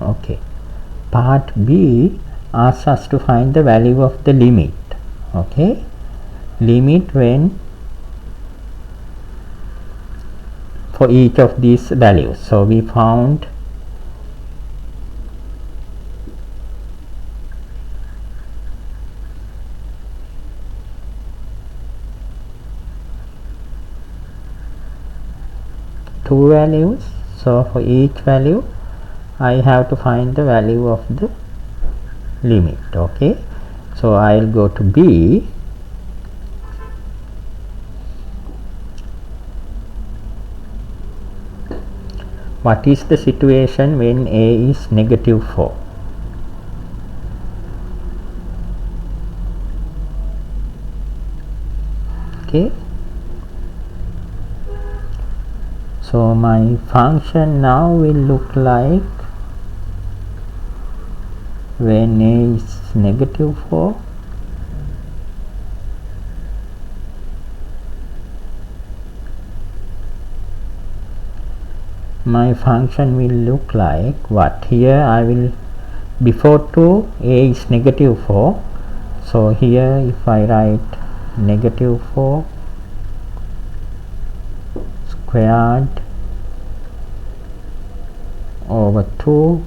Okay, part B asks us to find the value of the limit. Okay, limit when for each of these values. So we found two values. So for each value I have to find the value of the limit. Okay, so I'll go to B. What is the situation when a is negative 4? Okay, so my function now will look like when a is negative 4, my function will look like what? Here I will, before 2 a is negative 4, so here if I write negative 4 squared over 2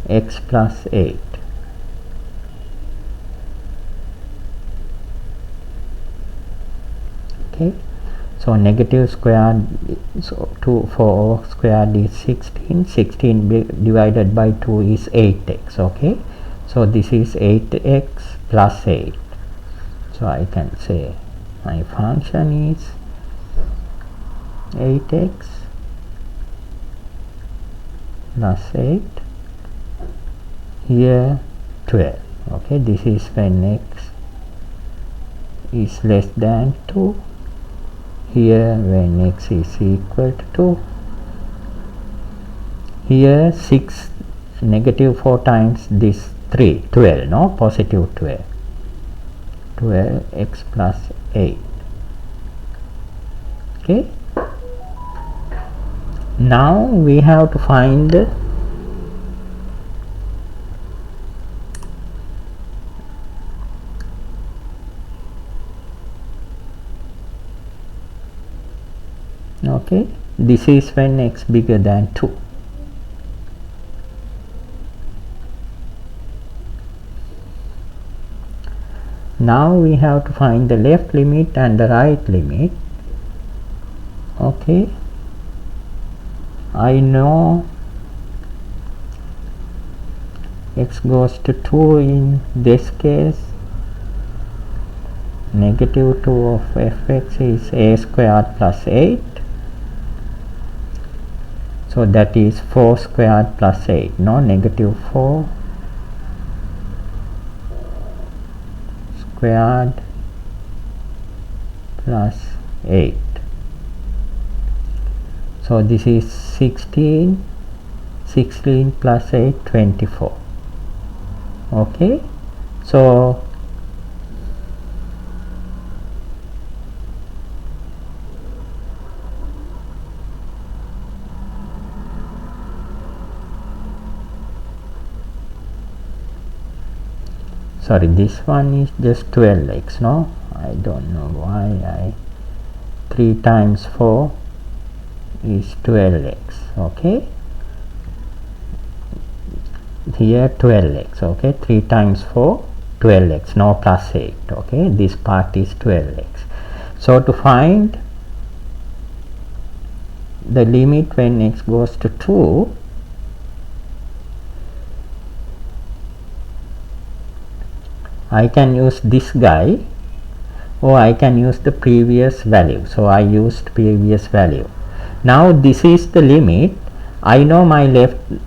x plus 8. Okay, so negative squared, so 2 4 squared is 16, 16 divided by 2 is 8x. Okay, so this is 8x plus 8. So I can say my function is 8x plus 8, here 12. Okay, this is when x is less than 2, here when x is equal to 2, here 6, negative 4 times this 3, 12, no, positive 12, 12x plus 8. Okay, now we have to find the okay, this is when x bigger than 2. Now we have to find the left limit and the right limit. Okay, I know x goes to 2 in this case, negative 2 of fx is a squared plus 8, so that is 4 squared plus 8, no, negative 4 squared plus 8. So this is 16, 16 plus 8, 24. Okay, so sorry, this one is just 12x, no, I don't know why 3 times 4 is 12x. Okay, here 12x. Okay, 3 times 4 12x, no, plus 8. Okay, this part is 12x. So to find the limit when x goes to 2, I can use this guy or I can use the previous value. So I used previous value. Now this is the limit. I know my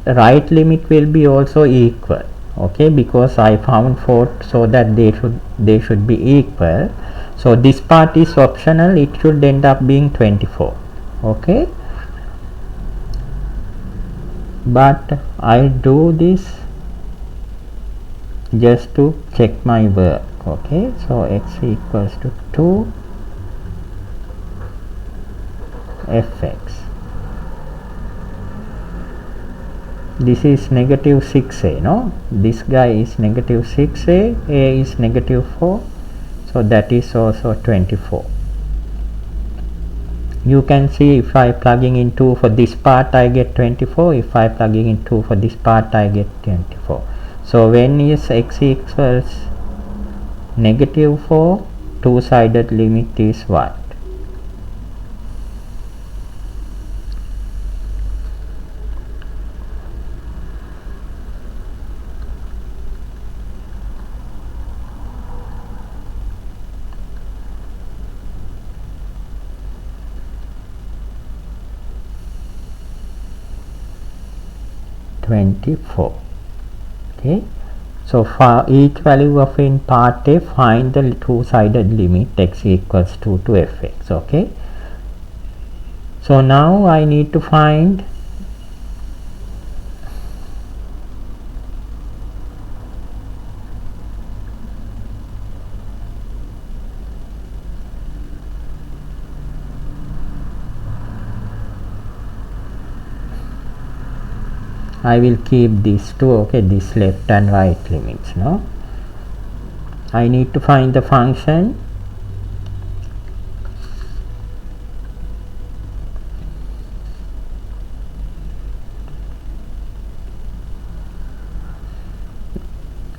right limit will be also equal. Okay, because I found 4, so that they should be equal. So this part is optional, it should end up being 24. Okay, but I do this just to check my work. Okay, so x equals to 2 fx. this is negative 6a, no, this guy is negative 6a, a is negative 4, so that is also 24. You can see if I plugging in 2 for this part I get 24, if I plugging in 2 for this part I get 24. So when is x equals negative 4, two-sided limit is what? Okay, so for each value of in part a, find the two-sided limit x equals 2 to fx. Okay, so now I need to find I will keep these two, okay, this left and right limits. No, I need to find the function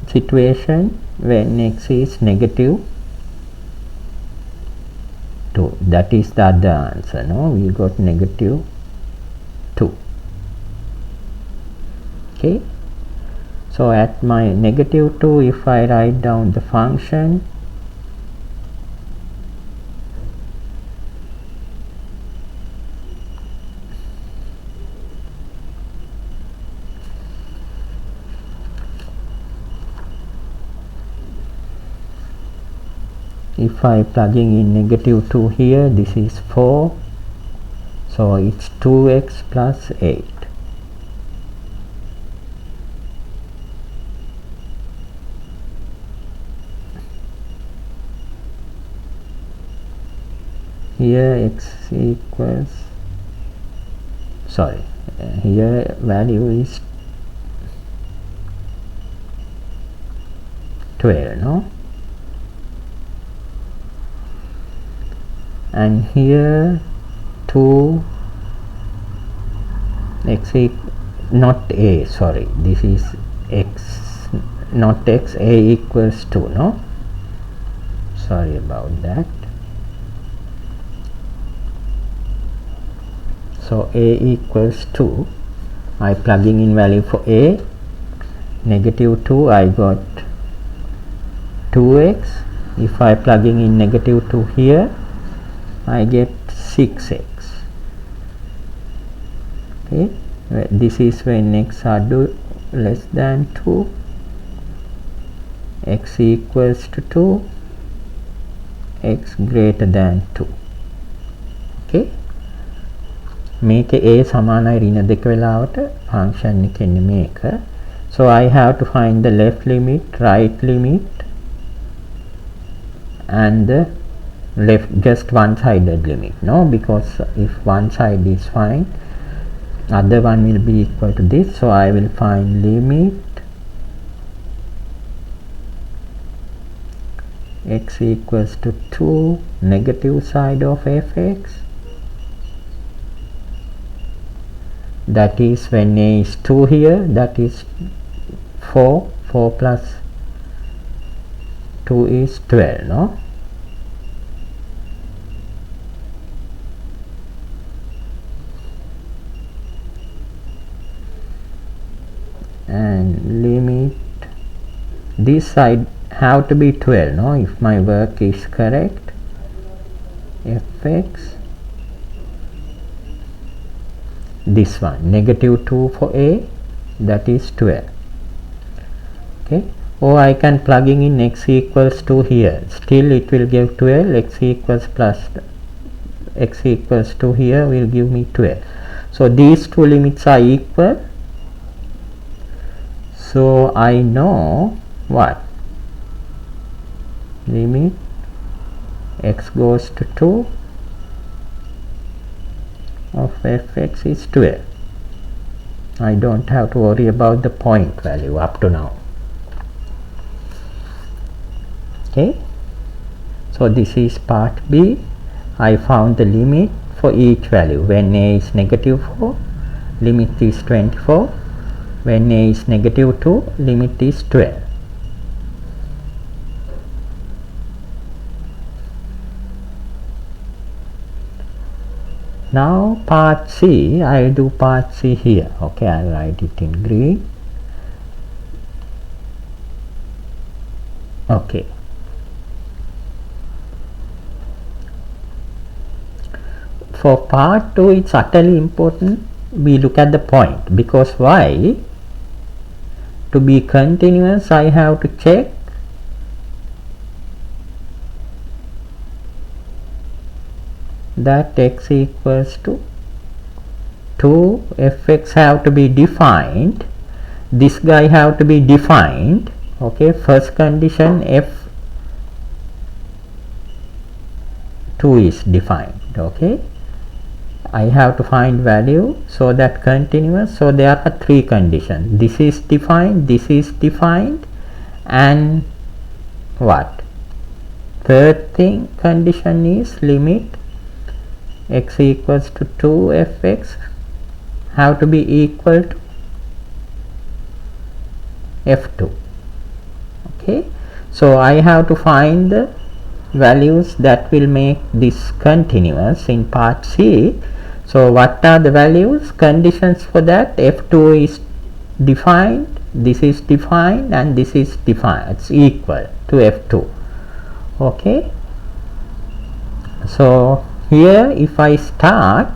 situation when x is negative 2. That is the other answer. No, we got negative 2. Okay, so at my negative 2, if I write down the function if I plugging in negative 2 here, this is 4, so it's 2x plus 8. Here x equals, sorry, here value is 12, no, and here 2 x not a, sorry, this is x not x, a equals 2, no, sorry about that. So a equals 2, I plugging in value for a, negative 2, I got 2x. If I plugging in negative 2 here, I get 6x. Okay, this is when x are less than 2, x equals to 2, x greater than 2. Okay, මේක a සමානයි ඍණ 2 වෙලාවට function එකෙන්නේ මේක. So I have to find the left limit, right limit and the left just one-sided limit, no, because if one side is fine, other one will be equal to this. So I will find limit x equals to 2, negative side of fx, that is when a is 2 here, that is 4 plus 2 is 12, no, and limit this side have to be 12, no, if my work is correct, fx, this one negative 2 for a, that is 12. Okay, or I can plugging in x equals to here, still it will give 12, x equals plus x equals to here will give me 12. So these two limits are equal, so I know what limit x goes to 2 of fx is 12. I don't have to worry about the point value up to now. Okay, so this is part B. I found the limit for each value. When a is negative 4, limit is 24. When a is negative 2, limit is 12. Now part C, I will do part C here. Okay, I will write it in green. Okay. For part 2, it's utterly important we look at the point, because why? To be continuous, I have to check that x equals to 2, fx have to be defined, this guy have to be defined. Okay, first condition f2 is defined. Okay, I have to find value so that continuous. So there are 3 conditions. This is defined, and what? Third thing condition is limit x equals to 2 fx have to be equal to f2. Okay, so I have to find the values that will make this continuous in part C. So what are the values? Conditions for that: f2 is defined, this is defined, and this is defined. It's equal to f2. Okay, so here if I start,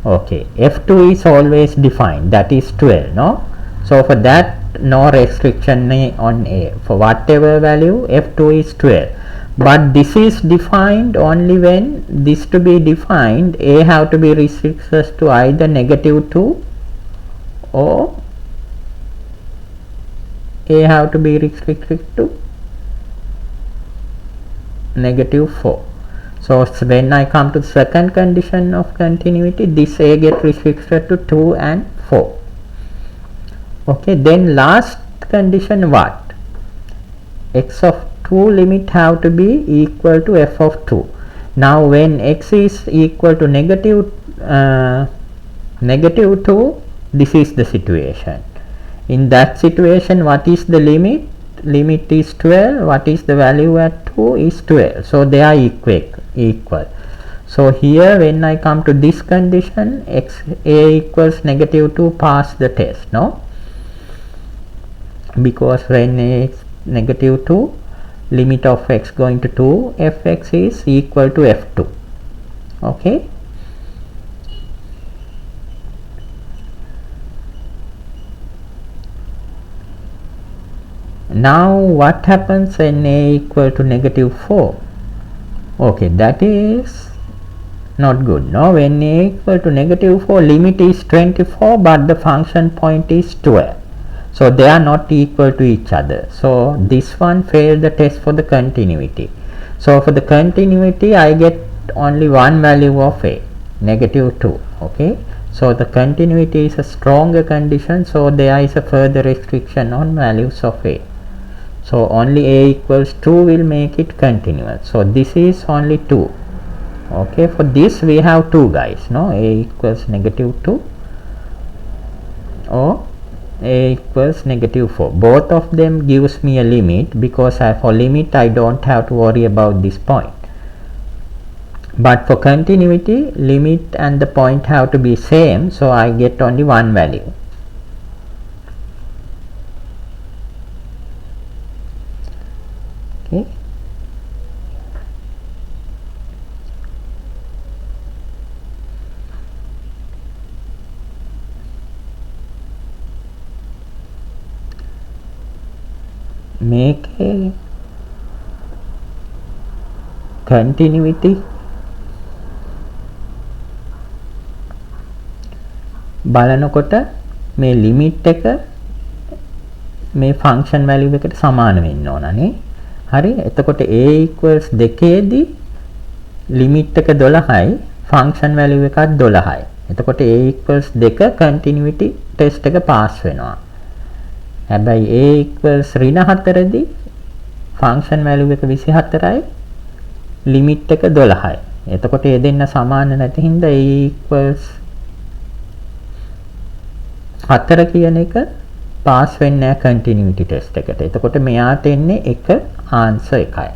okay, f2 is always defined, that is 12, no? So for that, no restriction on a. For whatever value, f2 is 12. But this is defined only when this to be defined, a have to be restricted to either negative 2 or a have to be restricted to negative 4. So when I come to the second condition of continuity, this a get restricted to 2 and 4. Okay, then last condition what? X of 2 limit have to be equal to f of 2. Now when x is equal to negative 2, this is the situation. In that situation, what is the limit? Limit is 12. What is the value at 2 is 12. So they are equal. So here when I come to this condition, x a equals negative 2, pass the test, no? Because when a is negative 2, limit of x going to 2 fx is equal to f2. Okay, now what happens when a equal to negative 4? Okay, that is not good, no? When a equal to negative 4, limit is 24, but the function point is 12. So they are not equal to each other. So this one failed the test for the continuity. So for the continuity, I get only one value of a, negative 2. Okay, so the continuity is a stronger condition, so there is a further restriction on values of a. So only a equals 2 will make it continuous. So this is only 2. Okay, for this we have 2 guys, no? A equals negative 2 or a equals negative 4. Both of them gives me a limit, because for limit I don't have to worry about this point. But for continuity, limit and the point have to be same, so I get only one value. Okay, make a continuity බලනකොට මේ limit එක මේ function value එකට සමාන වෙන්න ඕනනේ. හරි, එතකොට a equals 2 දී ලිමිට් එක 12යි, ෆන්ක්ෂන් වැලියු එකත් 12යි. එතකොට a equals 2 continuity test එක pass වෙනවා. හැබැයි a equals ඍණ 4 දී function value එක 24යි limit එක 12යි. එතකොට මේ දෙන්න සමාන නැති හින්දා a equals 4 කියන එක pass වෙන්නේ නැහැ continuity test එකට. එතකොට මෙයාට එන්නේ එක answer එකයි.